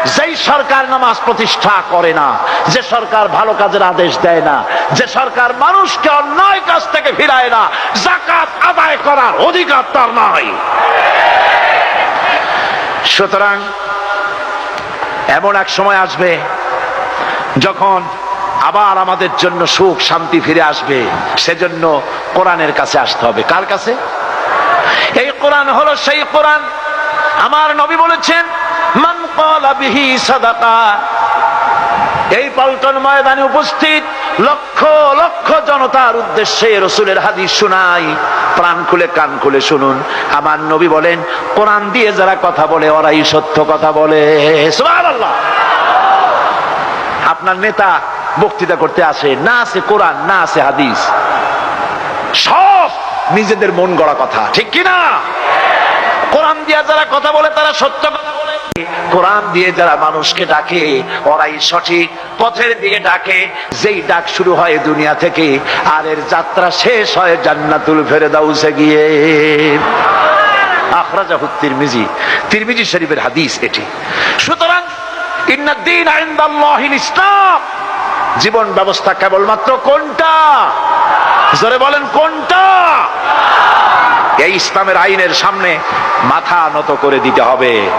যেই সরকার নামাজ প্রতিষ্ঠা করে না, যে সরকার ভালো কাজের আদেশ দেয় না, যে সরকার মানুষকে অন্যায় কাজ থেকে ফিরায় না, যাকাত আদায় করার অধিকার তার নাই। সুতরাং এমন এক সময় আসবে যখন আবার আমাদের জন্য সুখ শান্তি ফিরে আসবে। সেজন্য কোরআনের কাছে আসতে হবে। কার কাছে? এই কোরআন হলো সেই কোরআন। আমার নবী বলেছেন, মান ক্বালা বিহি সাদাকা। এই পল্টন ময়দানে উপস্থিত লক্ষ লক্ষ জনতার উদ্দেশ্যে রাসূলের হাদিস শোনাই, প্রাণ খুলে কান খুলে শুনুন। আমার নবী বলেন, কোরআন দিয়ে যারা কথা বলে ওরাই সত্য কথা বলে। সুবহানাল্লাহ। আপনার নেতা বক্তৃতা করতে আসে, না আছে কোরআন, না আছে হাদিস, সব নিজেদের মন গড়া কথা, ঠিক কিনা? কোরআন দিয়ে যারা কথা বলে তারা সত্য কথা বলে, কোরআন দিয়ে যারা মানুষকে ডাকে ওরাই সঠিক পথের দিকে ডাকে। যেই ডাক শুরু হয় দুনিয়া থেকে, আর এর যাত্রা শেষ হয় জান্নাতুল ফেরদাউসে গিয়ে। আখরাজাহু তিরমিজি, তিরমিজি শরীফের হাদিস এটি। সুতরাং ইন্নাদ-দীন ইনদাল্লাহিল ইসলাম। জীবন ব্যবস্থা কেবলমাত্র কোনটা? জোরে বলেন, কোনটা? এই ইসলামের আইনের সামনে মাথা নত করে দিতে হবে।